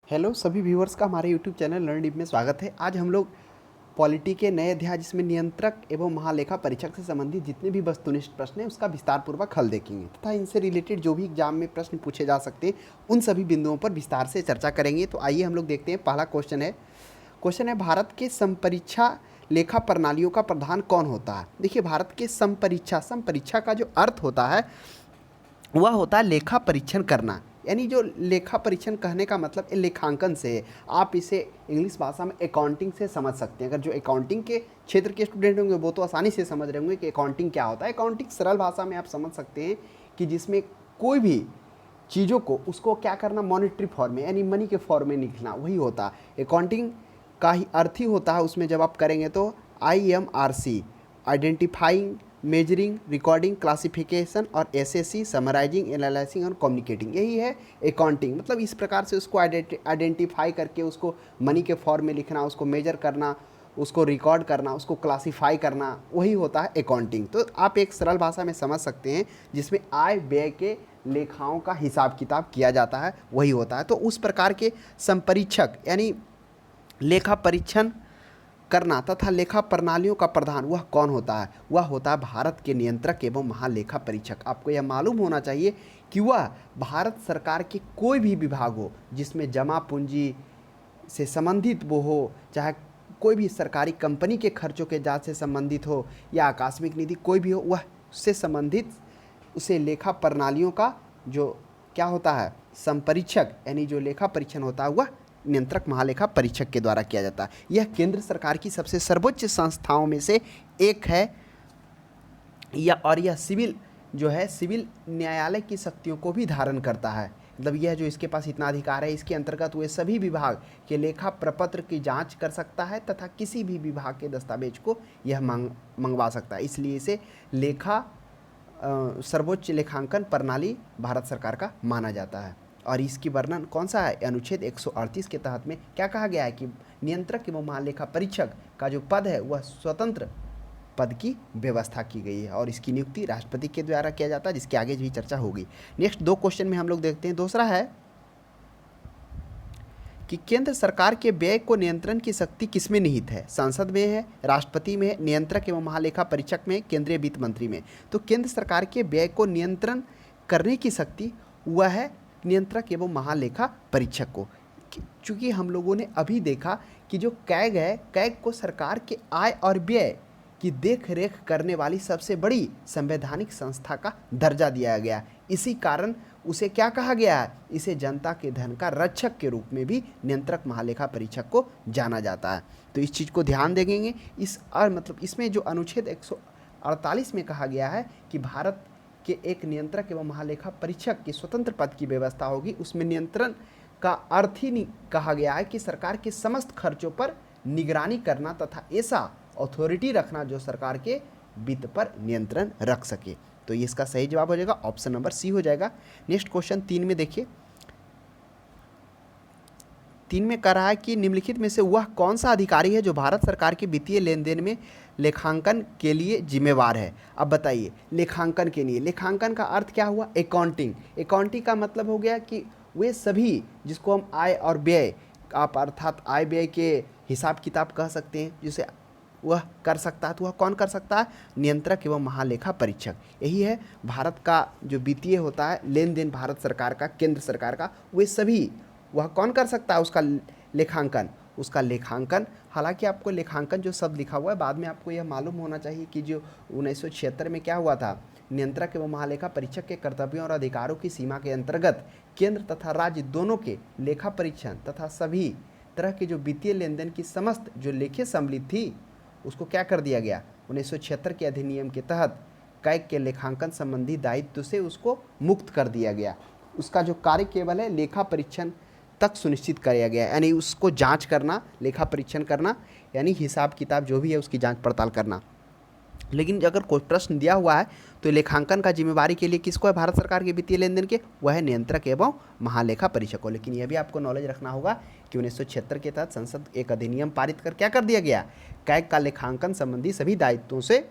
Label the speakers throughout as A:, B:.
A: Hello सभी viewers का हमारे यूट्यूब चैनल लर्न डीप में स्वागत है। आज हम लोग पॉलिटी के नए अध्याय जिसमें नियंत्रक एवं महालेखा परीक्षक से संबंधित जितने भी वस्तुनिष्ठ प्रश्न हैं उसका विस्तार पूर्वक हल देखेंगे तथा इनसे रिलेटेड जो भी एग्जाम में प्रश्न पूछे जा सकते हैं उन सभी बिंदुओं पर विस्तार से चर्चा करेंगे। तो आइए हम लोग देखते हैं। पहला क्वेश्चन है भारत के संपरीक्षा लेखा प्रणालियों का प्रधान कौन होता है। देखिए, भारत के संपरीक्षा का जो अर्थ होता है वह होता है लेखा परीक्षण करना। यानी जो लेखा परीक्षण कहने का मतलब लेखांकन से है। आप इसे इंग्लिश भाषा में अकाउंटिंग से समझ सकते हैं। अगर जो अकाउंटिंग के क्षेत्र के स्टूडेंट होंगे वो तो आसानी से समझ रहे होंगे कि अकाउंटिंग क्या होता है। अकाउंटिंग सरल भाषा में आप समझ सकते हैं कि जिसमें कोई भी चीज़ों को उसको क्या करना, मॉनेटरी फॉर्म में यानी मनी के फॉर्म में लिखना, वही होता है अकाउंटिंग का ही अर्थ ही होता है। उसमें जब आप करेंगे तो IMRC, identifying, measuring, recording, classification और SAC, समराइजिंग, एनालाइजिंग और कम्युनिकेटिंग, यही है अकाउंटिंग। मतलब इस प्रकार से उसको आइडेंटिफाई करके उसको मनी के फॉर्म में लिखना, उसको मेजर करना, उसको रिकॉर्ड करना, उसको क्लासीफाई करना, वही होता है अकाउंटिंग। तो आप एक सरल भाषा में समझ सकते हैं जिसमें आय व्यय के लेखाओं का हिसाब किताब किया जाता है, वही होता है। तो उस प्रकार के संपरीक्षक यानी लेखा परीक्षण करना तथा लेखा प्रणालियों का प्रधान वह कौन होता है? वह होता है भारत के नियंत्रक एवं महालेखा परीक्षक। आपको यह मालूम होना चाहिए कि वह भारत सरकार के कोई भी विभाग हो जिसमें जमा पूंजी से संबंधित वो हो, चाहे कोई भी सरकारी कंपनी के खर्चों के जांच से संबंधित हो या आकस्मिक निधि कोई भी हो, वह उससे संबंधित उसे लेखा प्रणालियों का जो क्या होता है संपरीक्षक यानी जो लेखा परीक्षण होता है वह नियंत्रक महालेखा परीक्षक के द्वारा किया जाता है। यह केंद्र सरकार की सबसे सर्वोच्च संस्थाओं में से एक है यह सिविल जो है सिविल न्यायालय की शक्तियों को भी धारण करता है। मतलब यह जो इसके पास इतना अधिकार है, इसके अंतर्गत हुए सभी विभाग के लेखा प्रपत्र की जांच कर सकता है तथा किसी भी विभाग के दस्तावेज को यह मंगवा सकता है। इसलिए इसे सर्वोच्च लेखांकन प्रणाली भारत सरकार का माना जाता है। और इसकी वर्णन कौन सा है? अनुच्छेद 138 के तहत में क्या कहा गया है कि नियंत्रक एवं महालेखा परीक्षक का जो पद है वह स्वतंत्र पद की व्यवस्था की गई है और इसकी नियुक्ति राष्ट्रपति के द्वारा किया जाता है, जिसके आगे भी चर्चा होगी। नेक्स्ट 2 क्वेश्चन में हम लोग देखते हैं। दूसरा है कि केंद्र सरकार के व्यय को नियंत्रण की शक्ति किसमें निहित है? संसद में है, राष्ट्रपति में है, नियंत्रक एवं महालेखा परीक्षक में, केंद्रीय वित्त मंत्री में। तो केंद्र सरकार के व्यय को नियंत्रण करने की शक्ति वह है नियंत्रक एवं महालेखा परीक्षक को। चूँकि हम लोगों ने अभी देखा कि जो कैग है, कैग को सरकार के आय और व्यय की देख रेख करने वाली सबसे बड़ी संवैधानिक संस्था का दर्जा दिया गया। इसी कारण उसे क्या कहा गया है? इसे जनता के धन का रक्षक के रूप में भी नियंत्रक महालेखा परीक्षक को जाना जाता है। तो इस चीज़ को ध्यान देंगे। मतलब इसमें जो अनुच्छेद 148 में कहा गया है कि भारत के एक नियंत्रक एवं महालेखा परीक्षक की स्वतंत्र पद की व्यवस्था होगी, उसमें नियंत्रण का अर्थ ही नहीं कहा गया है कि सरकार के समस्त खर्चों पर निगरानी करना तथा ऐसा अथॉरिटी रखना जो सरकार के वित्त पर नियंत्रण रख सके। तो ये इसका सही जवाब हो जाएगा, ऑप्शन नंबर सी हो जाएगा। नेक्स्ट क्वेश्चन 3 में देखिए। 3 में कह रहा है कि निम्नलिखित में से वह कौन सा अधिकारी है जो भारत सरकार के वित्तीय लेन देन में लेखांकन के लिए जिम्मेवार है? अब बताइए, लेखांकन के लिए, लेखांकन का अर्थ क्या हुआ? अकाउंटिंग। अकाउंटिंग का मतलब हो गया कि वे सभी जिसको हम आय और व्यय, आप अर्थात आय व्यय के हिसाब किताब कह सकते हैं, जिसे वह कर सकता है। तो वह कौन कर सकता है? नियंत्रक एवं महालेखा परीक्षक। यही है भारत का जो वित्तीय होता है लेन देन भारत सरकार का, केंद्र सरकार का, वे सभी वह कौन कर सकता है? उसका लेखांकन। हालांकि आपको लेखांकन जो शब्द लिखा हुआ है बाद में आपको यह मालूम होना चाहिए कि जो 1976 में क्या हुआ था, नियंत्रक एवं महालेखा परीक्षक के कर्तव्यों और अधिकारों की सीमा के अंतर्गत केंद्र तथा राज्य दोनों के लेखा परीक्षण तथा सभी तरह के जो वित्तीय लेन देन की समस्त जो लेखी सम्मिलित थी उसको क्या कर दिया गया? 1976 के अधिनियम के तहत कैग के लेखांकन संबंधी दायित्व से उसको मुक्त कर दिया गया। उसका जो कार्य केवल है लेखा परीक्षण तक सुनिश्चित किया गया, यानी उसको जांच करना, लेखा परीक्षण करना, यानी हिसाब किताब जो भी है उसकी जांच पड़ताल करना। लेकिन अगर कोई प्रश्न दिया हुआ है तो लेखांकन का जिम्मेवारी के लिए किसको है भारत सरकार के वित्तीय लेन देन के? वह है नियंत्रक एवं महालेखा परीक्षक को। लेकिन यह भी आपको नॉलेज रखना होगा कि 1976 के तहत संसद एक अधिनियम पारित कर क्या कर दिया गया? कैग का लेखांकन संबंधी सभी दायित्वों से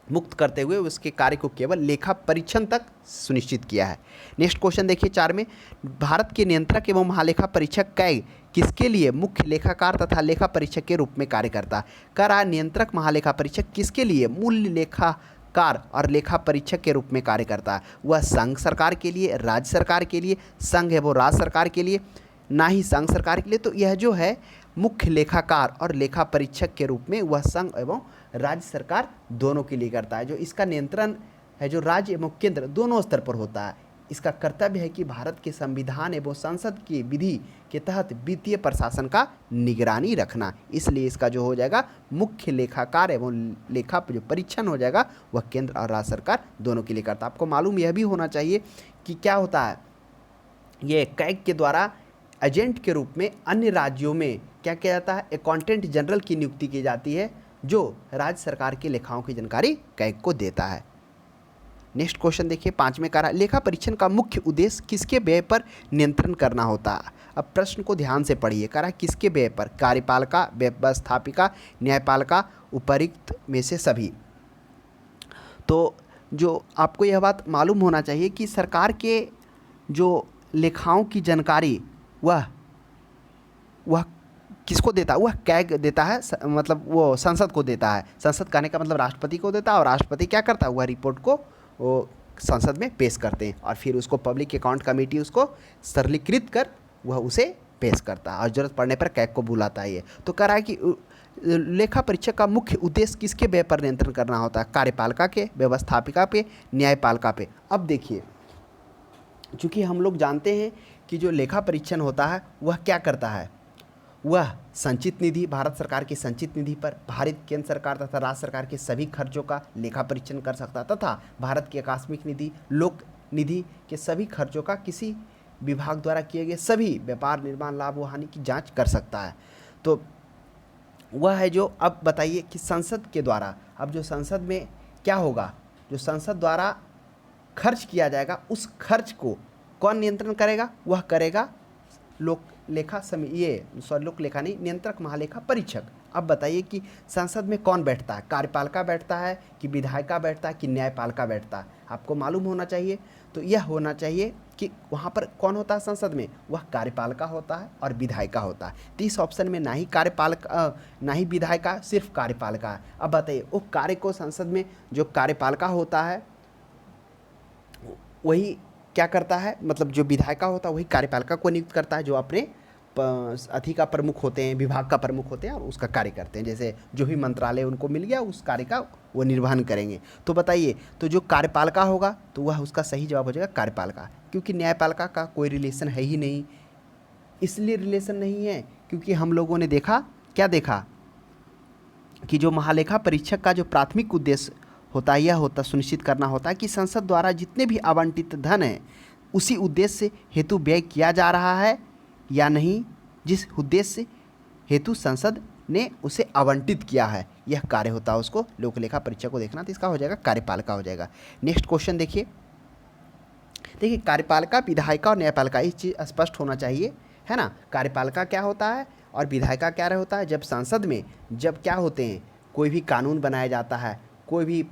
A: मुक्त करते हुए उसके कार्य को केवल लेखा परीक्षण तक सुनिश्चित किया है। नेक्स्ट क्वेश्चन देखिए 4 में, भारत के नियंत्रक एवं महालेखा परीक्षक कैग किसके लिए मुख्य लेखाकार तथा लेखा परीक्षक के रूप में कार्य करता है। कह रहा है नियंत्रक महालेखा परीक्षक किसके लिए मूल लेखाकार और लेखा परीक्षक के रूप में कार्य करता है। वह संघ सरकार के लिए, राज्य सरकार के लिए, संघ है वो राज्य सरकार के लिए, ना ही संघ सरकार के लिए। तो यह जो है मुख्य लेखाकार और लेखा परीक्षक के रूप में वह संघ एवं राज्य सरकार दोनों के लिए करता है। जो इसका नियंत्रण है जो राज्य एवं केंद्र दोनों स्तर पर होता है। इसका कर्तव्य है कि भारत के संविधान एवं संसद की विधि के तहत वित्तीय प्रशासन का निगरानी रखना। इसलिए इसका जो हो जाएगा मुख्य लेखाकार एवं लेखा जो परीक्षण हो जाएगा वह केंद्र और राज्य सरकार दोनों के लिए करता है। आपको मालूम यह भी होना चाहिए कि क्या होता है, ये कैग के द्वारा एजेंट के रूप में अन्य राज्यों में क्या किया जाता है, अकाउंटेंट जनरल की नियुक्ति की जाती है जो राज्य सरकार की लेखाओं की जानकारी कैग को देता है। नेक्स्ट क्वेश्चन देखिए 5 में कह रहा है लेखा परीक्षण का मुख्य उद्देश्य किसके व्यय पर नियंत्रण करना होता है। अब प्रश्न को ध्यान से पढ़िए, कह रहा है किसके व्यय पर, कार्यपालिका, व्यवस्थापिका, न्यायपालिका, उपर्युक्त में से सभी। तो जो आपको यह बात मालूम होना चाहिए कि सरकार के जो लेखाओं की जानकारी वह किसको देता है, वह कैग देता है, मतलब वो संसद को देता है। संसद कहने का मतलब राष्ट्रपति को देता है, और राष्ट्रपति क्या करता है, वह रिपोर्ट को वो संसद में पेश करते हैं और फिर उसको पब्लिक अकाउंट कमेटी उसको सरलीकृत कर वह उसे पेश करता है और ज़रूरत पड़ने पर कैग को बुलाता है। ये तो कह रहा है कि लेखा परीक्षक का मुख्य उद्देश्य किसके व्यय पर नियंत्रण करना होता है, कार्यपालिका के, व्यवस्थापिका पे, न्यायपालिका पे। अब देखिए, चूँकि हम लोग जानते हैं कि जो लेखा परीक्षण होता है वह क्या करता है, वह संचित निधि, भारत सरकार की संचित निधि पर भारत केंद्र सरकार तथा राज्य सरकार के सभी खर्चों का लेखा परीक्षण कर सकता तथा भारत की आकस्मिक निधि, लोक निधि के सभी खर्चों का किसी विभाग द्वारा किए गए सभी व्यापार, निर्माण, लाभ व हानि की जांच कर सकता है। तो वह है जो, अब बताइए कि संसद के द्वारा, अब जो संसद में क्या होगा, जो संसद द्वारा खर्च किया जाएगा उस खर्च को कौन नियंत्रण करेगा, वह करेगा लोक लेखा नहीं, नियंत्रक महालेखा परीक्षक। अब बताइए कि संसद में कौन बैठता है, कार्यपालिका बैठता है कि विधायिका बैठता है कि न्यायपालिका बैठता है, आपको मालूम होना चाहिए। तो यह होना चाहिए कि वहाँ पर कौन होता है संसद में, वह कार्यपालिका होता है और विधायिका होता है। तो इस ऑप्शन में ना ही कार्यपालिका ना ही विधायिका, सिर्फ कार्यपालिका है। अब बताइए वो कार्य को संसद में जो कार्यपालिका होता है वही क्या करता है, मतलब जो विधायिका होता है वही कार्यपालिका को नियुक्त करता है, जो अपने अथी का प्रमुख होते हैं, विभाग का प्रमुख होते हैं और उसका कार्य करते हैं। जैसे जो भी मंत्रालय उनको मिल गया उस कार्य का वो निर्वहन करेंगे। तो बताइए, तो जो कार्यपालिका होगा तो वह उसका सही जवाब हो जाएगा कार्यपालिका, क्योंकि न्यायपालिका का कोई रिलेशन है ही नहीं। इसलिए रिलेशन नहीं है क्योंकि हम लोगों ने देखा, क्या देखा कि जो महालेखा परीक्षक का जो प्राथमिक उद्देश्य होता है यह होता सुनिश्चित करना होता है कि संसद द्वारा जितने भी आवंटित धन है उसी उद्देश्य हेतु व्यय किया जा रहा है या नहीं, जिस उद्देश्य हेतु संसद ने उसे आवंटित किया है, यह कार्य होता है उसको लोक लेखा परीक्षक को देखना। तो इसका हो जाएगा कार्यपालिका हो जाएगा। नेक्स्ट क्वेश्चन देखिए, कार्यपालिका, विधायिका और न्यायपालिका, इस चीज़ स्पष्ट होना चाहिए, है ना। कार्यपालिका क्या होता है और विधायिका क्या होता है, जब संसद में जब क्या होते हैं, कोई भी कानून बनाया जाता है, कोई भी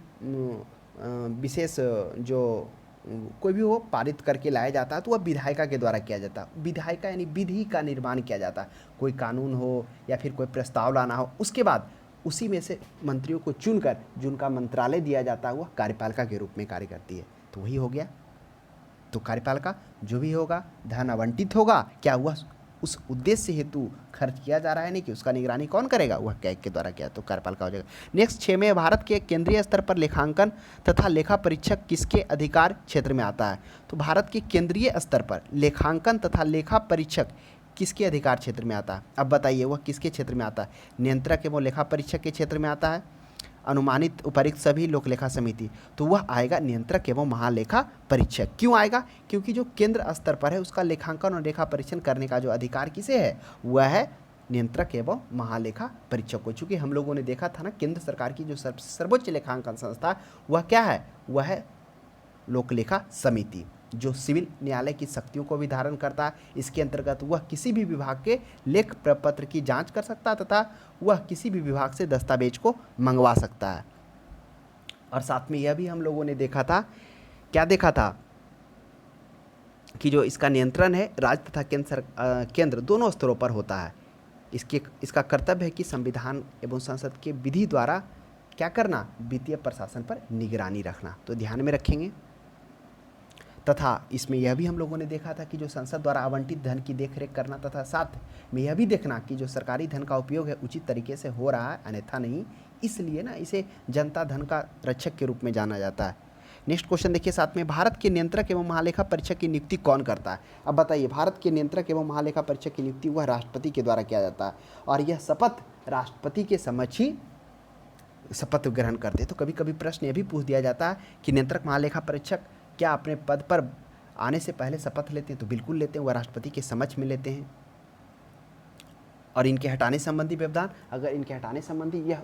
A: विशेष जो कोई भी वो पारित करके लाया जाता है तो वह विधायिका के द्वारा किया जाता है। विधायिका यानी विधि का निर्माण किया जाता है, कोई कानून हो या फिर कोई प्रस्ताव लाना हो, उसके बाद उसी में से मंत्रियों को चुनकर जिनका मंत्रालय दिया जाता है वह कार्यपालिका के रूप में कार्य करती है। तो वही हो गया। तो कार्यपालिका जो भी होगा, धन आवंटित होगा, क्या हुआ, उस उद्देश्य हेतु खर्च किया जा रहा है नहीं कि उसका निगरानी कौन करेगा, वह कैग के द्वारा किया, तो कार्यपालिका हो जाएगा। नेक्स्ट 6 में, भारत के केंद्रीय स्तर पर लेखांकन तथा लेखा परीक्षक किसके अधिकार क्षेत्र में आता है। तो भारत के केंद्रीय स्तर पर लेखांकन तथा लेखा परीक्षक किसके अधिकार क्षेत्र में आता है। अब बताइए वह किसके क्षेत्र में आता है, नियंत्रक एवं लेखा परीक्षक के क्षेत्र में आता है, अनुमानित उपर्युक्त सभी लोक लेखा समिति, तो वह आएगा नियंत्रक एवं महालेखा परीक्षक। क्यों आएगा, क्योंकि जो केंद्र स्तर पर है उसका लेखांकन और लेखा परीक्षण करने का जो अधिकार किसे है, वह है नियंत्रक एवं महालेखा परीक्षक को। चूँकि हम लोगों ने देखा था ना, केंद्र सरकार की जो सर्वोच्च लेखांकन संस्था वह क्या है, वह है लोक लेखा समिति, जो सिविल न्यायालय की शक्तियों को भी धारण करता है। इसके अंतर्गत वह किसी भी विभाग के लेख प्रपत्र की जांच कर सकता है तथा वह किसी भी विभाग से दस्तावेज को मंगवा सकता है। और साथ में यह भी हम लोगों ने देखा था, क्या देखा था, कि जो इसका नियंत्रण है राज्य तथा केंद्र दोनों स्तरों पर होता है। इसका कर्तव्य है कि संविधान एवं संसद के विधि द्वारा क्या करना, वित्तीय प्रशासन पर निगरानी रखना। तो ध्यान में रखेंगे। तथा इसमें यह भी हम लोगों ने देखा था कि जो संसद द्वारा आवंटित धन की देखरेख करना, तथा साथ में यह भी देखना कि जो सरकारी धन का उपयोग है उचित तरीके से हो रहा है, अन्यथा नहीं। इसलिए ना इसे जनता धन का रक्षक के रूप में जाना जाता है। नेक्स्ट क्वेश्चन देखिए साथ में, भारत के नियंत्रक एवं महालेखा परीक्षक की नियुक्ति कौन करता है? अब बताइए, भारत के नियंत्रक एवं महालेखा परीक्षक की नियुक्ति वह राष्ट्रपति के द्वारा किया जाता है, और यह शपथ राष्ट्रपति के समक्ष ही शपथ ग्रहण करते हैं। तो कभी कभी प्रश्न यह भी पूछ दिया जाता है कि नियंत्रक महालेखा परीक्षक क्या अपने पद पर आने से पहले शपथ लेते हैं? तो बिल्कुल लेते हैं, वह राष्ट्रपति के समक्ष में लेते हैं। और इनके हटाने संबंधी व्यवधान, अगर इनके हटाने संबंधी यह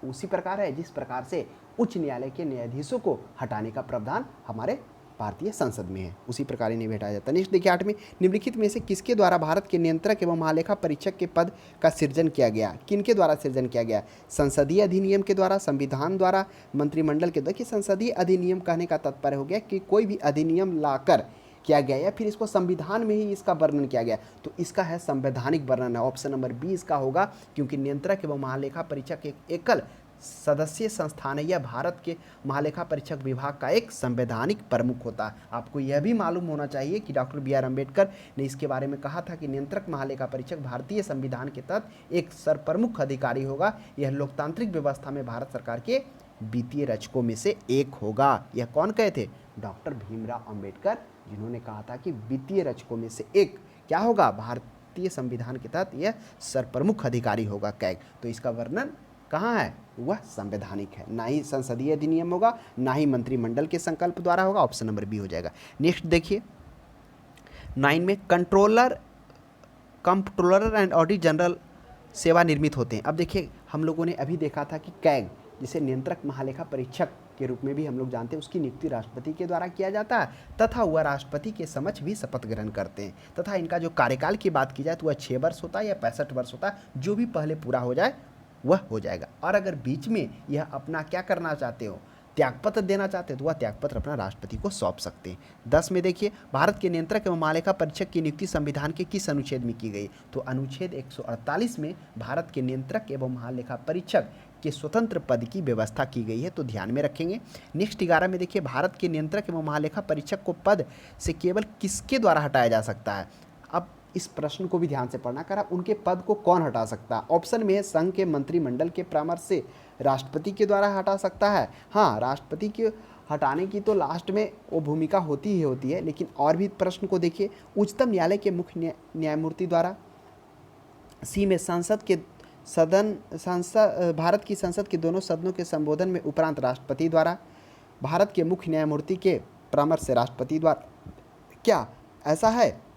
A: उसी प्रकार है जिस प्रकार से उच्च न्यायालय के न्यायाधीशों को हटाने का प्रावधान हमारे भारतीय संसद में है, उसी प्रकार इन्हें भी हटाया जाता है। नेक्स्ट देखिए 8 में, निम्नलिखित में से किसके द्वारा भारत के नियंत्रक एवं महालेखा परीक्षक के पद का सृजन किया गया? किनके द्वारा सृजन किया गया? संसदीय अधिनियम के द्वारा, संविधान द्वारा, मंत्रिमंडल के द्वारा। कि संसदीय अधिनियम कहने का तात्पर्य हो गया कि कोई भी अधिनियम लाकर किया गया या फिर इसको संविधान में ही इसका वर्णन किया गया, तो इसका है संवैधानिक वर्णन है। ऑप्शन नंबर बी इसका होगा, क्योंकि नियंत्रक एवं महालेखा परीक्षक एक एकल सदस्यीय संस्थान है। यह भारत के महालेखा परीक्षक विभाग का एक संवैधानिक प्रमुख होता है। आपको यह भी मालूम होना चाहिए कि डॉक्टर बी आर अम्बेडकर ने इसके बारे में कहा था कि नियंत्रक महालेखा परीक्षक भारतीय संविधान के तहत एक सरप्रमुख अधिकारी होगा। यह लोकतांत्रिक व्यवस्था में भारत सरकार के वित्तीय रचकों में से एक होगा। यह कौन कहे थे? डॉक्टर भीमराव अम्बेडकर, जिन्होंने कहा था कि वित्तीय रचकों में से एक क्या होगा, भारतीय संविधान के तहत यह सरप्रमुख अधिकारी होगा कैग। तो इसका वर्णन कहाँ है? वह संवैधानिक है, ना ही संसदीय अधिनियम होगा, ना ही मंत्रिमंडल के संकल्प द्वारा होगा। ऑप्शन नंबर बी हो जाएगा। नेक्स्ट देखिए 9 में, कंप्ट्रोलर एंड ऑडिट जनरल सेवा निर्मित होते हैं। अब देखिए, हम लोगों ने अभी देखा था कि कैग, जिसे नियंत्रक महालेखा परीक्षक के रूप में भी हम लोग जानते हैं, उसकी नियुक्ति राष्ट्रपति के द्वारा किया जाता है, तथा वह राष्ट्रपति के समक्ष भी शपथ ग्रहण करते हैं। तथा इनका जो कार्यकाल की बात की जाए तो वह 6 वर्ष होता है या 65 वर्ष होता है, जो भी पहले पूरा हो जाए वह हो जाएगा। और अगर बीच में यह अपना क्या करना चाहते हो, त्यागपत्र देना चाहते हैं, तो वह त्यागपत्र अपना राष्ट्रपति को सौंप सकते हैं। 10 में देखिए, भारत के नियंत्रक एवं महालेखा परीक्षक की नियुक्ति संविधान के किस अनुच्छेद में की गई? तो अनुच्छेद 148 में भारत के नियंत्रक एवं महालेखा परीक्षक के स्वतंत्र पद की व्यवस्था की गई है, तो ध्यान में रखेंगे। नेक्स्ट 11 में देखिए, भारत के नियंत्रक एवं महालेखा परीक्षक को पद से केवल किसके द्वारा हटाया जा सकता है? अब इस प्रश्न को भी ध्यान से पढ़ना कर, उनके पद को कौन हटा सकता है? ऑप्शन में है संघ के मंत्रिमंडल के परामर्श से राष्ट्रपति के द्वारा हटा सकता है। हाँ, राष्ट्रपति के हटाने की तो लास्ट में वो भूमिका होती ही होती है, लेकिन और भी प्रश्न को देखिए, उच्चतम न्यायालय के मुख्य न्यायमूर्ति द्वारा। सी में भारत की संसद के दोनों सदनों के संबोधन में उपरांत राष्ट्रपति द्वारा। भारत के मुख्य न्यायमूर्ति के परामर्श से राष्ट्रपति द्वारा। क्या ऐसा है?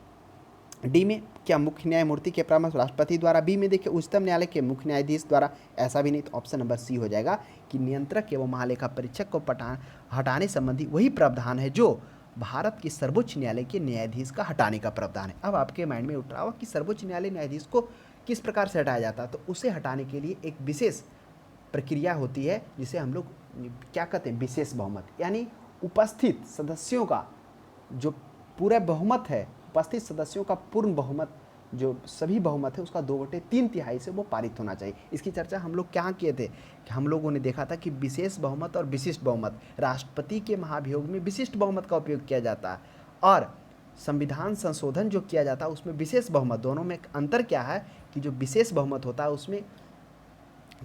A: डी में, क्या मुख्य न्यायमूर्ति के परामर्श राष्ट्रपति द्वारा। बी में देखिए, उच्चतम न्यायालय के मुख्य न्यायाधीश द्वारा। ऐसा भी नहीं, तो ऑप्शन नंबर सी हो जाएगा कि नियंत्रक एवं महालेखा परीक्षक को हटाने संबंधी वही प्रावधान है जो भारत के सर्वोच्च न्यायालय के न्यायाधीश का हटाने का प्रावधान है। अब आपके माइंड में उठ रहा होगा कि सर्वोच्च न्यायालय न्यायाधीश को किस प्रकार से हटाया जाता है, तो उसे हटाने के लिए एक विशेष प्रक्रिया होती है, जिसे हम लोग क्या कहते हैं, विशेष बहुमत, यानी उपस्थित सदस्यों का जो पूरा बहुमत है, उपस्थित सदस्यों का पूर्ण बहुमत, जो सभी बहुमत है उसका 2/3 से वो पारित होना चाहिए। इसकी चर्चा हम लोग क्या किए थे कि हम लोगों ने देखा था कि विशेष बहुमत और विशिष्ट बहुमत, राष्ट्रपति के महाभियोग में विशिष्ट बहुमत का उपयोग किया जाता है, और संविधान संशोधन जो किया जाता है उसमें विशेष बहुमत। दोनों में अंतर क्या है कि जो विशेष बहुमत होता है उसमें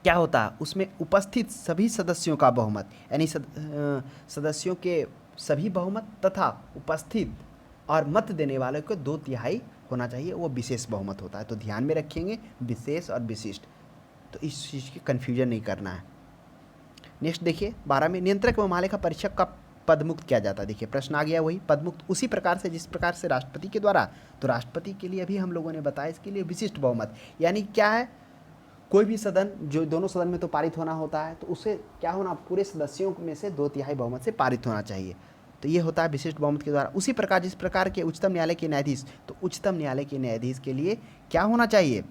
A: क्या होता है, उसमें उपस्थित सभी सदस्यों का बहुमत, यानी सदस्यों के सभी बहुमत तथा उपस्थित और मत देने वालों को 2/3 होना चाहिए, वो विशेष बहुमत होता है। तो ध्यान में रखेंगे विशेष और विशिष्ट, तो इस चीज़ की कन्फ्यूजन नहीं करना है। नेक्स्ट देखिए 12 में, नियंत्रक एवं महालेखा परीक्षक का पदमुक्त किया जाता है। देखिए प्रश्न आ गया वही, पदमुक्त उसी प्रकार से जिस प्रकार से राष्ट्रपति के द्वारा। तो राष्ट्रपति के लिए अभी हम लोगों ने बताया, इसके लिए विशिष्ट बहुमत, यानी क्या है, कोई भी सदन, जो दोनों सदन में तो पारित होना होता है, तो उसे क्या होना, पूरे सदस्यों में से 2/3 बहुमत से पारित होना चाहिए। तो ये होता है विशिष्ट बहुमत के द्वारा। उसी प्रकार जिस प्रकार के उच्चतम न्यायालय के न्यायाधीश, तो उच्चतम न्यायालय के न्यायाधीश के लिए क्या होना चाहिए,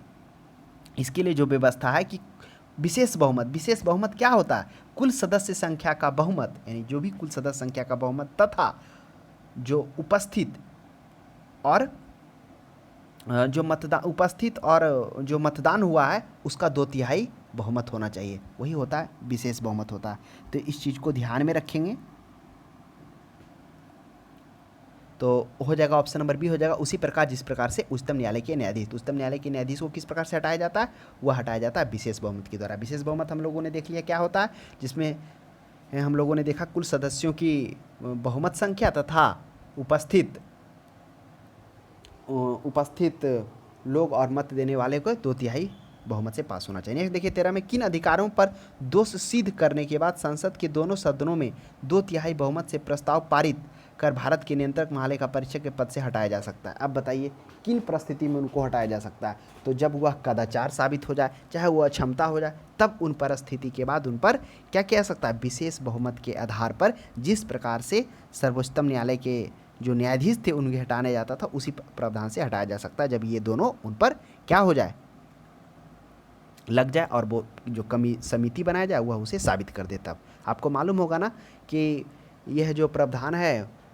A: इसके लिए जो व्यवस्था है कि विशेष बहुमत क्या होता है? कुल सदस्य संख्या का बहुमत, यानी जो भी कुल सदस्य संख्या का बहुमत तथा जो उपस्थित और जो मतदान हुआ है उसका 2/3 बहुमत होना चाहिए, वही होता है विशेष बहुमत होता है। तो इस चीज़ को ध्यान में रखेंगे तो हो जाएगा ऑप्शन नंबर बी हो जाएगा। उसी प्रकार जिस प्रकार से उच्चतम न्यायालय के न्यायाधीश को किस प्रकार से हटाया जाता है? वह हटाया जाता है विशेष बहुमत के द्वारा। विशेष बहुमत हम लोगों ने देख लिया क्या होता है, जिसमें हम लोगों ने देखा कुल सदस्यों की बहुमत संख्या तथा उपस्थित लोग और मत देने वाले को 2/3 बहुमत से पास होना चाहिए। नेक्स्ट देखिए 13 में किन अधिकारों पर दोष सिद्ध करने के बाद संसद के दोनों सदनों में 2/3 बहुमत से प्रस्ताव पारित कर भारत के नियंत्रक महालेखा परीक्षक के पद से हटाया जा सकता है? अब बताइए किन परिस्थिति में उनको हटाया जा सकता है? तो जब वह कदाचार साबित हो जाए, चाहे वह अक्षमता हो जाए, तब उन परिस्थिति के बाद उन पर क्या किया जा सकता है? विशेष बहुमत के आधार पर जिस प्रकार से सर्वोच्चतम न्यायालय के जो न्यायाधीश थे उन्हें हटाया जाता था, उसी प्रावधान से हटाया जा सकता है जब ये दोनों उन पर क्या हो जाए, लग जाए और वो जो कमी समिति बनाया जाए वह उसे साबित कर दे। तब आपको मालूम होगा ना कि यह जो प्रावधान है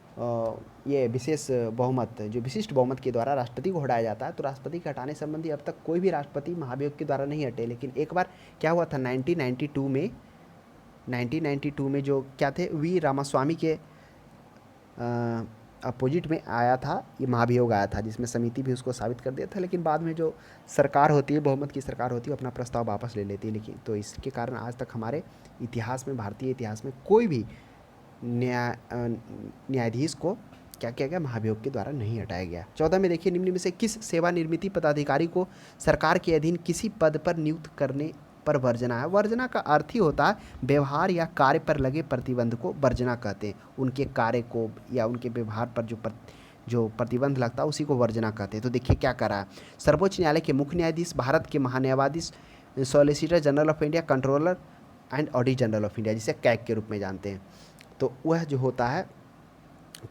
A: ये विशेष बहुमत जो विशिष्ट बहुमत के द्वारा राष्ट्रपति को हटाया जाता है। तो राष्ट्रपति के हटाने संबंधी अब तक कोई भी राष्ट्रपति महाभियोग के द्वारा नहीं हटे, लेकिन एक बार क्या हुआ था 1992 में जो क्या थे वी रामास्वामी के अपोजिट में आया था, ये महाभियोग आया था जिसमें समिति भी उसको साबित कर दिया था। लेकिन बाद में जो सरकार होती है, बहुमत की सरकार होती है, अपना प्रस्ताव वापस ले लेती है। लेकिन तो इसके कारण आज तक हमारे इतिहास में, भारतीय इतिहास में कोई भी न्यायाधीश को क्या किया गया, महाभियोग के द्वारा नहीं हटाया गया। 14 में देखिए निम्न में से किस सेवानिवृत्ति पदाधिकारी को सरकार के अधीन किसी पद पर नियुक्त करने पर वर्जना है? वर्जना का अर्थ ही होता है व्यवहार या कार्य पर लगे प्रतिबंध को वर्जना कहते हैं। उनके कार्य को या उनके व्यवहार पर जो प्रतिबंध लगता है उसी को वर्जना कहते हैं। तो देखिए क्या करा है, सर्वोच्च न्यायालय के मुख्य न्यायाधीश, भारत के महान्यायाधीश, solicitor general of India, controller and auditor general of India, जिसे कैग के रूप में जानते हैं। तो वह जो होता है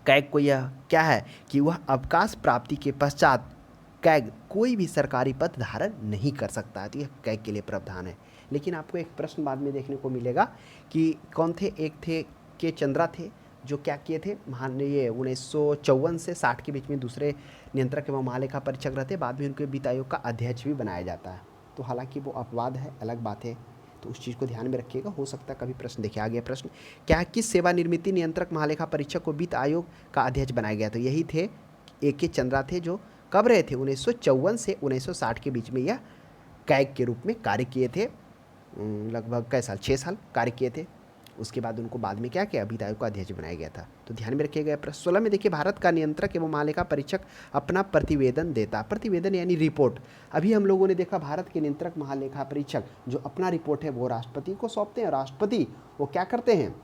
A: कैग को यह क्या है कि वह अवकाश प्राप्ति के पश्चात कैग कोई भी सरकारी पद धारण नहीं कर सकता है। तो यह कैग के लिए प्रावधान है। लेकिन आपको एक प्रश्न बाद में देखने को मिलेगा कि कौन थे, एक थे के चंद्रा थे जो क्या किए थे, ये 1954 से 60 के बीच में दूसरे नियंत्रक एवं महालेखा परीक्षक रहते। बाद में उनके वित्त आयोग का अध्यक्ष भी बनाया जाता है। तो हालांकि वो अपवाद है, अलग बात है, तो उस चीज़ को ध्यान में रखिएगा, हो सकता है कभी प्रश्न देखे। आ गया प्रश्न, क्या किस सेवानिवृत्त नियंत्रक महालेखा परीक्षक को वित्त आयोग का अध्यक्ष बनाया गया? तो यही थे ए के चंद्रा थे, जो कब रहे थे 1954 से 1960 के बीच में यह कैग के रूप में कार्य किए थे। लगभग कई साल, 6 साल कार्य किए थे। उसके बाद उनको बाद में क्या किया, वित्त आयोग का अध्यक्ष बनाया गया था। तो ध्यान में रखिएगा। प्रश्न 16 में देखिए भारत का नियंत्रक एवं महालेखा परीक्षक अपना प्रतिवेदन देता। प्रतिवेदन यानी रिपोर्ट। अभी हम लोगों ने देखा भारत के नियंत्रक महालेखा परीक्षक जो अपना रिपोर्ट है वो राष्ट्रपति को सौंपते हैं। राष्ट्रपति वो क्या करते हैं,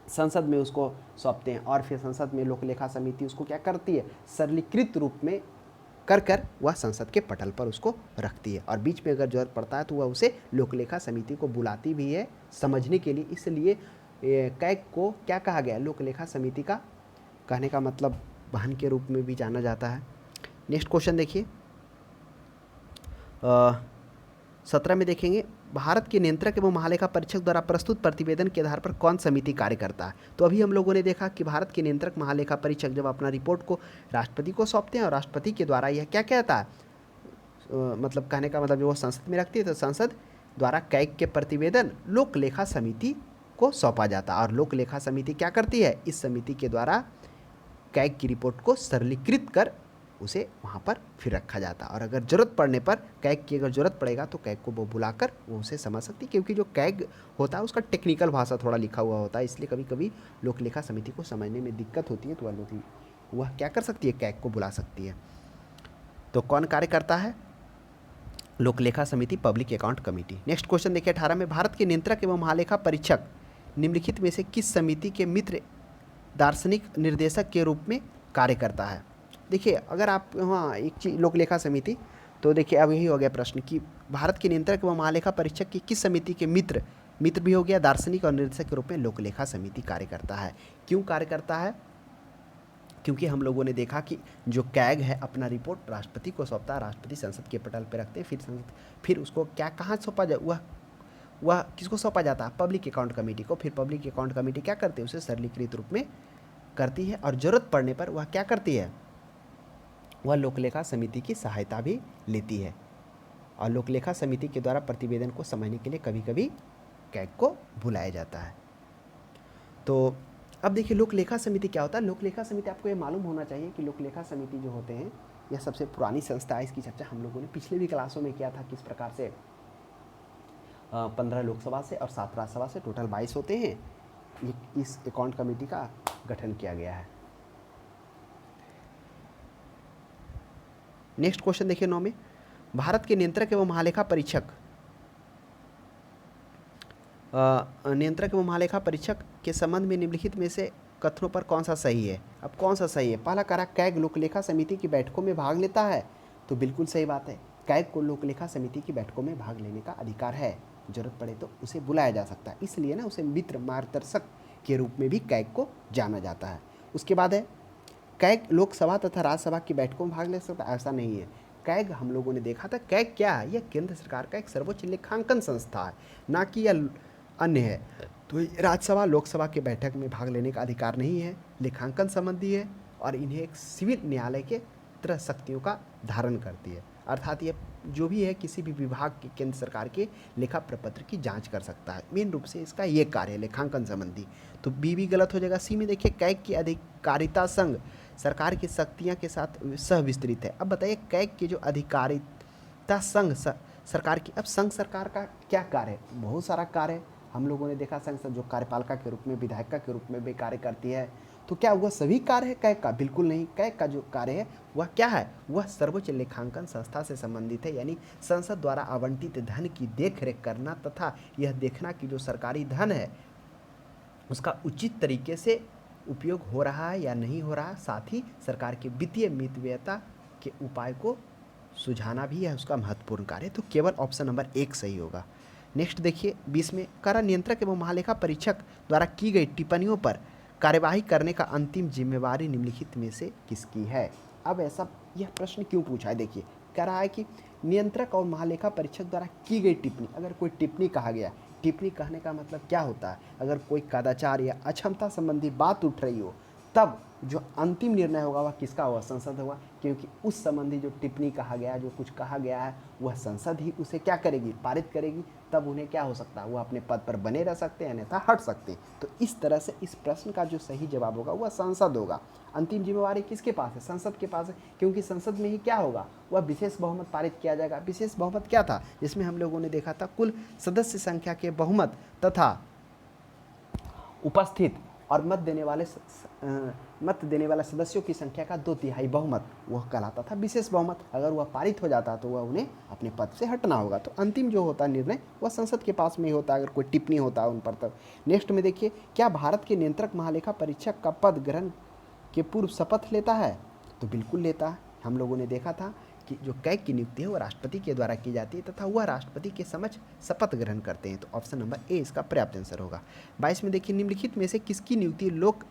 A: संसद में उसको सौंपते हैं और फिर संसद में लोक लेखा समिति उसको क्या करती है, सरलीकृत रूप में कर वह संसद के पटल पर उसको रखती है। और बीच में अगर जरूरत पड़ता है तो वह उसे लोक लेखा समिति को बुलाती भी है समझने के लिए। इसलिए कैग को क्या कहा गया, लोक लेखा समिति का कहने का मतलब वाहन के रूप में भी जाना जाता है। नेक्स्ट क्वेश्चन देखिए 17 में देखेंगे भारत के नियंत्रक एवं महालेखा परीक्षक द्वारा प्रस्तुत प्रतिवेदन के आधार पर कौन समिति कार्य करता है? तो अभी हम लोगों ने देखा कि भारत के नियंत्रक महालेखा परीक्षक जब अपना रिपोर्ट को राष्ट्रपति को सौंपते हैं और राष्ट्रपति के द्वारा यह क्या कहता है, मतलब कहने का मतलब जो वो संसद में रखती है, तो संसद द्वारा कैग के प्रतिवेदन लोक लेखा समिति को सौंपा जाता है। और लोक लेखा समिति क्या करती है, इस समिति के द्वारा कैग की रिपोर्ट को सरलीकृत कर उसे वहाँ पर फिर रखा जाता। और अगर ज़रूरत पड़ने पर कैग की अगर ज़रूरत पड़ेगा तो कैग को वो बुलाकर वो उसे समझ सकती है, क्योंकि जो कैग होता है उसका टेक्निकल भाषा थोड़ा लिखा हुआ होता है, इसलिए कभी कभी लोक लेखा समिति को समझने में दिक्कत होती है। तो वह क्या कर सकती है, कैग को बुला सकती है। तो कौन कार्य करता है, लोक लेखा समिति, public account committee. Next question देखिए 18 में भारत के नियंत्रक एवं महालेखा परीक्षक निम्नलिखित में से किस समिति के मित्र दार्शनिक निर्देशक के रूप में कार्य करता है? देखिए अगर आप हाँ एक चीज लोक लेखा समिति, तो देखिए अब यही हो गया प्रश्न कि भारत के नियंत्रक एवं महालेखा परीक्षक की किस समिति के मित्र भी हो गया, दार्शनिक और निर्देशक के रूप में लोक लेखा समिति कार्य करता है। क्यों कार्य करता है, क्योंकि हम लोगों ने देखा कि जो कैग है अपना रिपोर्ट राष्ट्रपति को सौंपता है, राष्ट्रपति संसद के पटल पर रखते हैं, फिर उसको क्या कहाँ सौंपा जाए, वह वह किसको सौंपा जाता है? पब्लिक अकाउंट कमेटी को। फिर पब्लिक अकाउंट कमेटी क्या करती है? उसे सरलीकृत रूप में करती है और ज़रूरत पड़ने पर वह क्या करती है? वह लोकलेखा समिति की सहायता भी लेती है और लोकलेखा समिति के द्वारा प्रतिवेदन को समझने के लिए कभी कभी कैग को बुलाया जाता है। तो अब देखिए लोकलेखा समिति क्या होता है। लोकलेखा समिति आपको ये मालूम होना चाहिए कि लोकलेखा समिति जो होते हैं यह सबसे पुरानी संस्था है। इसकी चर्चा हम लोगों ने पिछले भी क्लासों में किया था, किस प्रकार से 15 लोकसभा से और 7 राज्यसभा से टोटल 22 होते हैं। इस अकाउंट कमेटी का गठन किया गया है। नेक्स्ट क्वेश्चन देखिए 9 में, भारत के नियंत्रक एवं महालेखा परीक्षक के संबंध में निम्नलिखित में से कथनों पर कौन सा सही है? अब कौन सा सही है? पहला करा कैग लोकलेखा समिति की बैठकों में भाग लेता है, तो बिल्कुल सही बात है। कैग को लोकलेखा समिति की बैठकों में भाग लेने का अधिकार है, जरूरत पड़े तो उसे बुलाया जा सकता है, इसलिए ना उसे मित्र मार्गदर्शक के रूप में भी कैग को जाना जाता है। उसके बाद है कैग लोकसभा तथा राज्यसभा की बैठकों में भाग ले सकता है? ऐसा नहीं है। कैग हम लोगों ने देखा था, कैग क्या है? यह केंद्र सरकार का एक सर्वोच्च लेखांकन संस्था है, ना कि यह अन्य है। तो राज्यसभा लोकसभा के बैठक में भाग लेने का अधिकार नहीं है, लेखांकन संबंधी है और इन्हें एक सिविल न्यायालय के तरह शक्तियों का धारण करती है। अर्थात ये जो भी है किसी भी विभाग के केंद्र सरकार के लेखा प्रपत्र की जांच कर सकता है। मेन रूप से इसका ये कार्य है लेखांकन संबंधी। तो बी भी गलत हो जाएगा। सी में देखिए कैग की अधिकारिता संघ सरकार की शक्तियाँ के साथ सह विस्तृत है। अब बताइए कैग की जो अधिकारिता संघ सरकार की, अब संघ सरकार का क्या कार्य है? बहुत सारा कार्य है। हम लोगों ने देखा संसद जो कार्यपालिका के रूप में, विधायिका के रूप में भी कार्य करती है। तो क्या वह सभी कार्य है कैग का? बिल्कुल नहीं। कैग का जो कार्य है वह क्या है? वह सर्वोच्च लेखांकन संस्था से संबंधित है, यानी संसद द्वारा आवंटित धन की देखरेख करना तथा यह देखना कि जो सरकारी धन है उसका उचित तरीके से उपयोग हो रहा है या नहीं हो रहा। साथ ही सरकार के वित्तीय मितव्ययता के उपाय को सुझाना भी है उसका महत्वपूर्ण कार्य। तो केवल ऑप्शन नंबर 1 सही होगा। नेक्स्ट देखिए 20 में, करा नियंत्रक एवं महालेखा परीक्षक द्वारा की गई टिप्पणियों पर कार्यवाही करने का अंतिम जिम्मेवारी निम्नलिखित में से किसकी है? अब ऐसा यह प्रश्न क्यों पूछा है? देखिए कह रहा है कि नियंत्रक और महालेखा परीक्षक द्वारा की गई टिप्पणी, अगर कोई टिप्पणी कहा गया, टिप्पणी कहने का मतलब क्या होता है? अगर कोई कदाचार या अक्षमता संबंधी बात उठ रही हो, तब जो अंतिम निर्णय होगा वह किसका होगा? संसद होगा, क्योंकि उस संबंधी जो टिप्पणी कहा गया, जो कुछ कहा गया है, वह संसद ही उसे क्या करेगी? पारित करेगी। तब उन्हें क्या हो सकता है? वो अपने पद पर बने रह सकते हैं, अन्यथा हट सकते हैं। तो इस तरह से इस प्रश्न का जो सही जवाब होगा वह संसद होगा। अंतिम जिम्मेवारी किसके पास है? संसद के पास है, क्योंकि संसद में ही क्या होगा? वह विशेष बहुमत पारित किया जाएगा। विशेष बहुमत क्या था? जिसमें हम लोगों ने देखा था कुल सदस्य संख्या के बहुमत तथा उपस्थित और मत देने वाले सदस्यों की संख्या का 2/3 बहुमत, वह कहलाता था विशेष बहुमत। अगर वह पारित हो जाता तो वह उन्हें अपने पद से हटना होगा। तो अंतिम जो होता है निर्णय वह संसद के पास में ही होता है, अगर कोई टिप्पणी होता है उन पर तब। नेक्स्ट में देखिए, क्या भारत के नियंत्रक महालेखा परीक्षक का पद ग्रहण के पूर्व शपथ लेता है? तो बिल्कुल लेता है। हम लोगों ने देखा था कि जो कैग की नियुक्ति है वह राष्ट्रपति के द्वारा की जाती है तथा वह राष्ट्रपति के समक्ष शपथ ग्रहण करते हैं। तो ऑप्शन नंबर ए इसका पर्याप्त आंसर होगा। 22 में देखिए, निम्नलिखित में से किसकी नियुक्ति लोक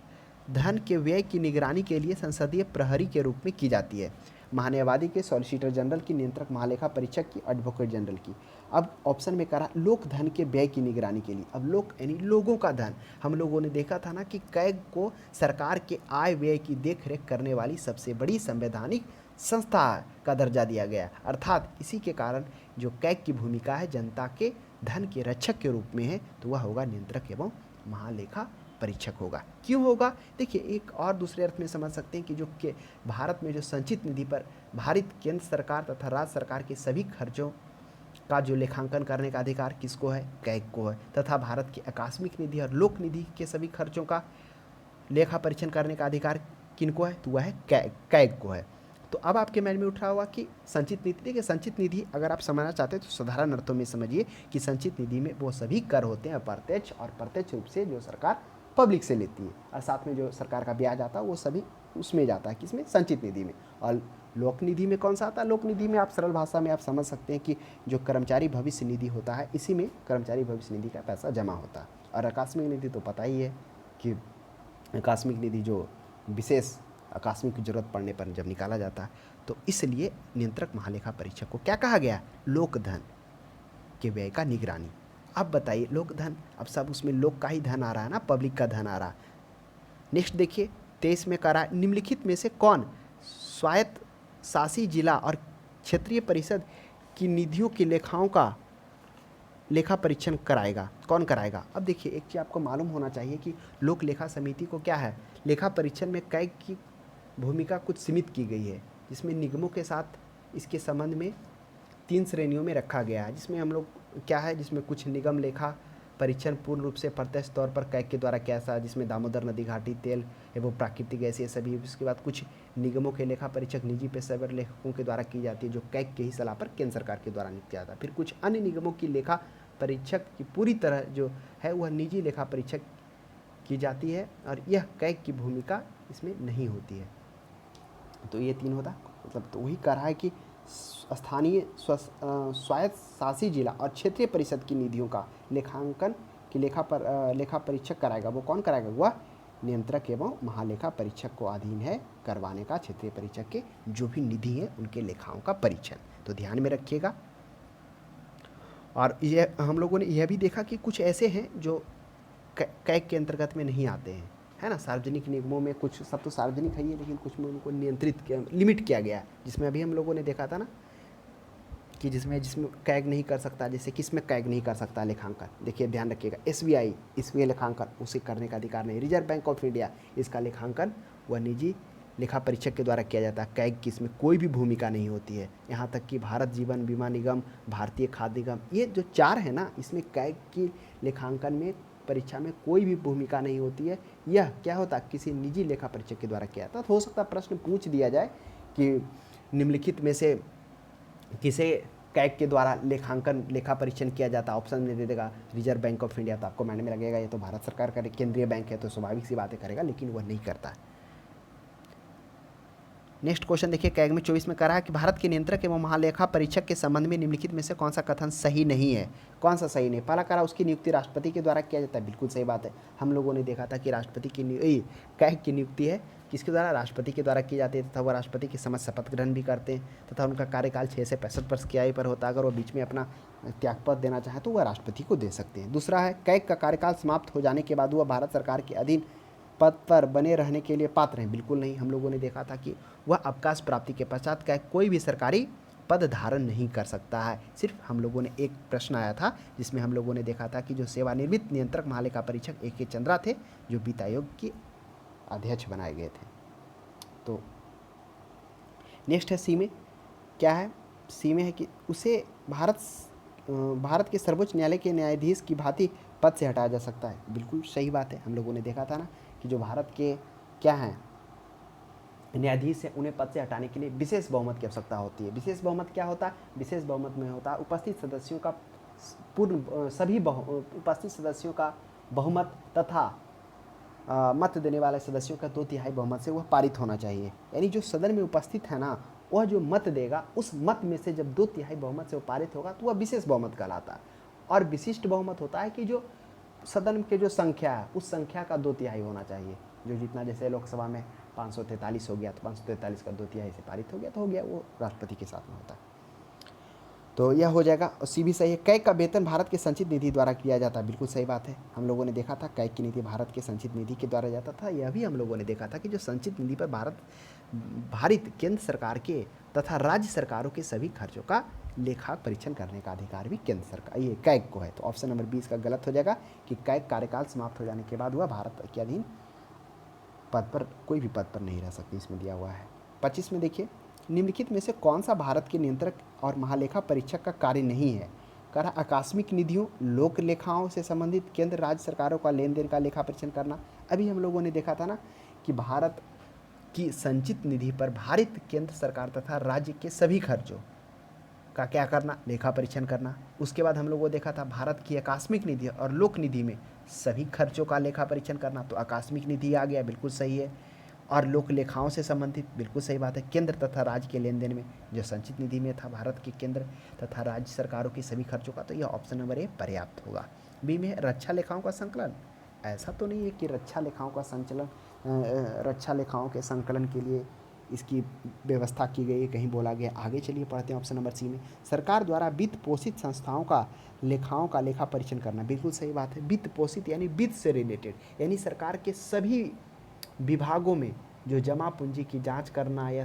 A: धन के व्यय की निगरानी के लिए संसदीय प्रहरी के रूप में की जाती है? महान्यायवादी के, सॉलिसिटर जनरल की, नियंत्रक महालेखा परीक्षक की, एडवोकेट जनरल की। अब ऑप्शन में करा लोक धन के व्यय की निगरानी के लिए। अब लोक यानी लोगों का धन। हम लोगों ने देखा था ना कि कैग को सरकार के आय व्यय की देखरेख करने वाली सबसे बड़ी संवैधानिक संस्था का दर्जा दिया गया। अर्थात इसी के कारण जो कैग की भूमिका है जनता के धन के रक्षक के रूप में है, तो वह होगा नियंत्रक एवं महालेखा परीक्षक होगा। क्यों होगा? देखिए एक और दूसरे अर्थ में समझ सकते हैं कि जो के भारत में जो संचित निधि पर भारत केंद्र सरकार तथा राज्य सरकार के सभी खर्चों का जो लेखांकन करने का अधिकार किसको है? कैग को है। तथा भारत की आकस्मिक निधि और लोक निधि के सभी खर्चों का लेखा परीक्षण करने का अधिकार किनको है? तो वह है कैग को है। तो अब आपके मन में उठ रहा होगा कि संचित निधि, देखिए संचित निधि अगर आप समझना चाहते हैं तो साधारण अर्थों में समझिए कि संचित निधि में वो सभी कर होते हैं अप्रत्यक्ष और प्रत्यक्ष रूप से जो सरकार पब्लिक से लेती है, और साथ में जो सरकार का ब्याज आता है वो सभी उसमें जाता है, किसमें? संचित निधि में। और लोक निधि में कौन सा आता है? लोक निधि में आप सरल भाषा में आप समझ सकते हैं कि जो कर्मचारी भविष्य निधि होता है, इसी में कर्मचारी भविष्य निधि का पैसा जमा होता है। और आकस्मिक निधि तो पता ही है कि आकस्मिक निधि जो विशेष आकस्मिक जरूरत पड़ने पर जब निकाला जाता है। तो इसलिए नियंत्रक महालेखा परीक्षक को क्या कहा गया? लोक धन के व्यय का निगरानी अब बताइए लोक धन, अब सब उसमें लोक का ही धन आ रहा है ना, पब्लिक का धन आ रहा है। नेक्स्ट देखिए 23 में करा निम्नलिखित में से कौन स्वायत्त शासी जिला और क्षेत्रीय परिषद की निधियों की लेखाओं का लेखा परीक्षण कराएगा, कौन कराएगा। अब देखिए एक चीज़ आपको मालूम होना चाहिए कि लोक लेखा समिति को क्या है, लेखा परीक्षण में कैग की भूमिका कुछ सीमित की गई है, जिसमें निगमों के साथ इसके संबंध में 3 श्रेणियों में रखा गया है। जिसमें हम लोग क्या है, जिसमें कुछ निगम लेखा परीक्षण पूर्ण रूप से प्रत्यक्ष तौर पर कैग के द्वारा किया था, जिसमें दामोदर नदी घाटी, तेल एवं प्राकृतिक गैस ये सभी। उसके बाद कुछ निगमों के लेखा परीक्षक निजी पेशेवर लेखकों के द्वारा की जाती है, जो कैग के ही सलाह पर केंद्र सरकार के द्वारा नियुक्त किया जाता है। फिर कुछ अन्य निगमों की लेखा परीक्षक की पूरी तरह जो है वह निजी लेखा परीक्षक की जाती है, और यह कैग की भूमिका इसमें नहीं होती है। तो ये 3 होता, मतलब तो वही कह रहा है कि स्थानीय स्वायत्त शासी जिला और क्षेत्रीय परिषद की निधियों का लेखांकन की लेखा परीक्षक कराएगा। वो कौन कराएगा, वह नियंत्रक एवं महालेखा परीक्षक को अधीन है करवाने का क्षेत्रीय परीक्षक के जो भी निधि है उनके लेखाओं का परीक्षण। तो ध्यान में रखिएगा। और ये हम लोगों ने यह भी देखा कि कुछ ऐसे हैं जो कैग के अंतर्गत में नहीं आते हैं, है ना। सार्वजनिक निगमों में कुछ, सब तो सार्वजनिक है ही, लेकिन कुछ में उनको नियंत्रित किया, लिमिट किया गया, जिसमें अभी हम लोगों ने देखा था ना कि जिसमें कैग नहीं कर सकता। जैसे किसमें कैग नहीं कर सकता लेखांकन, देखिए ध्यान रखिएगा, एसबीआई लेखांकन उसे करने का अधिकार नहीं। रिजर्व बैंक ऑफ इंडिया, इसका लेखांकन वह निजी लेखा परीक्षक के द्वारा किया जाता है। कैग की इसमें कोई भी भूमिका नहीं होती है। यहाँ तक कि भारत जीवन बीमा निगम, भारतीय खाद्य निगम, ये जो 4 है ना, इसमें कैग की लेखांकन में परीक्षा में कोई भी भूमिका नहीं होती है। यह क्या होता है, किसी निजी लेखा परीक्षक के द्वारा किया जाता है। तो हो सकता है प्रश्न पूछ दिया जाए कि निम्नलिखित में से किसे कैग के द्वारा लेखा परीक्षण किया जाता है, ऑप्शन में दे देगा रिजर्व बैंक ऑफ इंडिया, तो आपको माइंड में लगेगा ये तो भारत सरकार का केंद्रीय बैंक है, तो स्वाभाविक सी बातें करेगा, लेकिन वह नहीं करता। नेक्स्ट क्वेश्चन देखिए कैग में 24 में कहा है कि भारत के नियंत्रक एवं महालेखा परीक्षक के संबंध में निम्नलिखित में से कौन सा कथन सही नहीं है। कौन सा सही नहीं, पहला कहा उसकी नियुक्ति राष्ट्रपति के द्वारा किया जाता है, बिल्कुल सही बात है। हम लोगों ने देखा था कि राष्ट्रपति की कैग की नियुक्ति है किसके द्वारा, राष्ट्रपति के द्वारा की जाती है, तथा वह राष्ट्रपति के समक्ष शपथ ग्रहण भी करते हैं, तथा उनका कार्यकाल 6 से 65 वर्ष की आयु पर होता है। अगर वो बीच में अपना त्यागपत्र देना चाहे तो वह राष्ट्रपति को दे सकते हैं। दूसरा है कैग का कार्यकाल समाप्त हो जाने के बाद वह भारत सरकार के अधीन पद पर बने रहने के लिए पात्र हैं, बिल्कुल नहीं। हम लोगों ने देखा था कि वह अवकाश प्राप्ति के पश्चात कैग कोई भी सरकारी पद धारण नहीं कर सकता है। सिर्फ हम लोगों ने एक प्रश्न आया था जिसमें हम लोगों ने देखा था कि जो सेवानिवृत्त नियंत्रक महालेखा परीक्षक ए के चंद्रा थे, जो वित्त आयोग के अध्यक्ष बनाए गए थे। तो नेक्स्ट है सी में, क्या है, सी में है कि उसे भारत के सर्वोच्च न्यायालय के न्यायाधीश की भांति पद से हटाया जा सकता है, बिल्कुल सही बात है। हम लोगों ने देखा था ना कि जो भारत के क्या हैं न्यायाधीश है, उन्हें पद से हटाने के लिए विशेष बहुमत की आवश्यकता होती है। विशेष बहुमत क्या होता है, विशेष बहुमत में होता है उपस्थित सदस्यों का उपस्थित सदस्यों का बहुमत तथा मत देने वाले सदस्यों का 2/3 बहुमत से वह पारित होना चाहिए। यानी जो सदन में उपस्थित है ना, वह जो मत देगा उस मत में से जब 2/3 बहुमत से वो पारित होगा तो वह विशेष बहुमत कहलाता है। और विशिष्ट बहुमत होता है कि जो सदन के जो संख्या है उस संख्या का 2/3 होना चाहिए। जो जितना, जैसे लोकसभा में 543 हो गया तो 543 का 2/3 से पारित हो गया तो हो गया, वो राष्ट्रपति के साथ में होता है। तो यह हो जाएगा। और सी भी सही है, कैग का वेतन भारत के संचित निधि द्वारा किया जाता है, बिल्कुल सही बात है। हम लोगों ने देखा था कैग की निधि भारत के संचित निधि के द्वारा जाता था। यह भी हम लोगों ने देखा था कि जो संचित निधि पर भारित केंद्र सरकार के तथा राज्य सरकारों के सभी खर्चों का लेखा परीक्षण करने का अधिकार भी केंद्र सरकार, ये कैग को है। तो ऑप्शन नंबर 20 का गलत हो जाएगा कि कैग कार्यकाल समाप्त हो जाने के बाद वह भारत के अधीन पद पर, कोई भी पद पर नहीं रह सकती, इसमें दिया हुआ है। 25 में देखिए निम्नलिखित में से कौन सा भारत के नियंत्रक और महालेखा परीक्षक का कार्य नहीं है। कह रहा आकस्मिक निधियों, लोक लेखाओं से संबंधित केंद्र राज्य सरकारों का लेन देन का लेखा परीक्षण करना। अभी हम लोगों ने देखा था ना कि भारत की संचित निधि पर भारित केंद्र सरकार तथा राज्य के सभी खर्चों का क्या करना, लेखा परीक्षण करना। उसके बाद हम लोगों ने देखा था भारत की आकस्मिक निधि और लोक निधि में सभी खर्चों का लेखा परीक्षण करना। तो आकस्मिक निधि आ गया, बिल्कुल सही है। और लोक लेखाओं से संबंधित, बिल्कुल सही बात है। केंद्र तथा राज्य के लेन देन में जो संचित निधि में था भारत के केंद्र तथा राज्य सरकारों की सभी खर्चों का, तो यह ऑप्शन नंबर ए पर्याप्त होगा। बी में रक्षा लेखाओं का संकलन। ऐसा तो नहीं है कि रक्षा लेखाओं के संकलन के लिए इसकी व्यवस्था की गई है, कहीं बोला गया। आगे चलिए पढ़ते हैं ऑप्शन नंबर सी में, सरकार द्वारा वित्त पोषित संस्थाओं का लेखाओं का लेखा परीक्षण करना। बिल्कुल सही बात है, वित्त पोषित यानी वित्त से रिलेटेड, यानी सरकार के सभी विभागों में जो जमा पूंजी की जांच करना या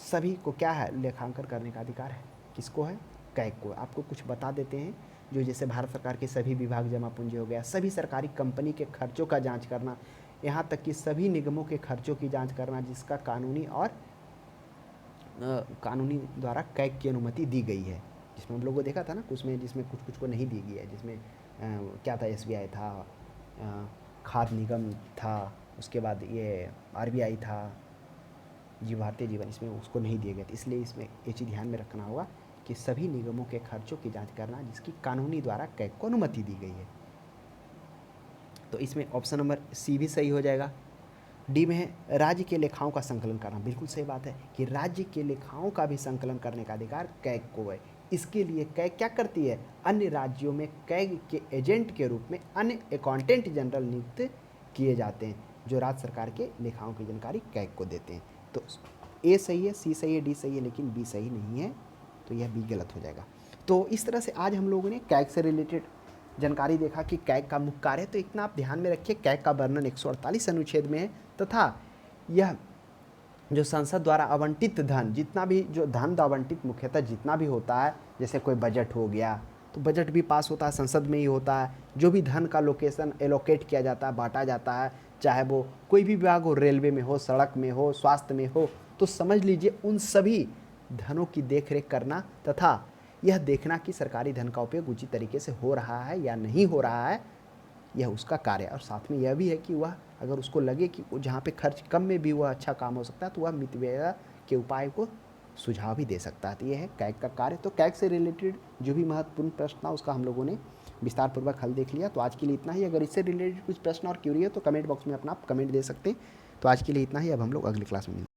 A: सभी को क्या है, लेखांकन करने का अधिकार है। किसको है? कैग को। आपको कुछ बता देते हैं, जो जैसे भारत सरकार के सभी विभाग जमा पूंजी हो गया, सभी सरकारी कंपनी के खर्चों का जांच करना, यहाँ तक कि सभी निगमों के खर्चों की जांच करना जिसका कानूनी और कानूनी द्वारा कैग की अनुमति दी गई है। जिसमें हम लोगों को देखा था ना, उसमें जिसमें कुछ कुछ को नहीं दी गई है, जिसमें क्या था, एसबीआई था, खाद्य निगम था, उसके बाद ये आरबीआई था, भारतीय जीवन, इसमें उसको नहीं दिए गए थे। इसलिए इसमें ये चीज़ ध्यान में रखना होगा कि सभी निगमों के खर्चों की जांच करना जिसकी कानूनी द्वारा कैग को अनुमति दी गई है। तो इसमें ऑप्शन नंबर सी भी सही हो जाएगा। डी में है राज्य के लेखाओं का संकलन करना। बिल्कुल सही बात है कि राज्य के लेखाओं का भी संकलन करने का अधिकार कैग को है। इसके लिए कैग क्या करती है, अन्य राज्यों में कैग के एजेंट के रूप में अन्य अकाउंटेंट जनरल नियुक्त किए जाते हैं जो राज्य सरकार के लेखाओं की जानकारी कैग को देते हैं। तो ए सही है, सी सही है, डी सही है, लेकिन बी सही नहीं है, तो यह बी गलत हो जाएगा। तो इस तरह से आज हम लोगों ने कैग से रिलेटेड जानकारी देखा कि कैग का मुख्य कार्य है। तो इतना आप ध्यान में रखिए, कैग का वर्णन 148 अनुच्छेद में है तथा यह जो संसद द्वारा आवंटित धन, जितना भी जो धन आवंटित मुख्यतः जितना भी होता है, जैसे कोई बजट हो गया तो बजट भी पास होता है संसद में ही होता है। जो भी धन का लोकेशन एलोकेट किया जाता है, बांटा जाता है, चाहे वो कोई भी विभाग हो, रेलवे में हो, सड़क में हो, स्वास्थ्य में हो, तो समझ लीजिए उन सभी धनों की देखरेख करना तथा यह देखना कि सरकारी धन का उपयोग उचित तरीके से हो रहा है या नहीं हो रहा है, यह उसका कार्य है। और साथ में यह भी है कि वह अगर उसको लगे कि जहाँ पे खर्च कम में भी वह अच्छा काम हो सकता है तो वह मितव्यय के उपाय को सुझाव भी दे सकता है। तो यह है कैग का कार्य। तो कैग से रिलेटेड जो भी महत्वपूर्ण प्रश्न था उसका हम लोगों ने विस्तार पूर्वक हल देख लिया। तो आज के लिए इतना ही। अगर इससे रिलेटेड कुछ प्रश्न और क्यूरी है तो कमेंट बॉक्स में अपना कमेंट दे सकते हैं। तो आज के लिए इतना ही। अब हम लोग अगली क्लास में मिलते हैं।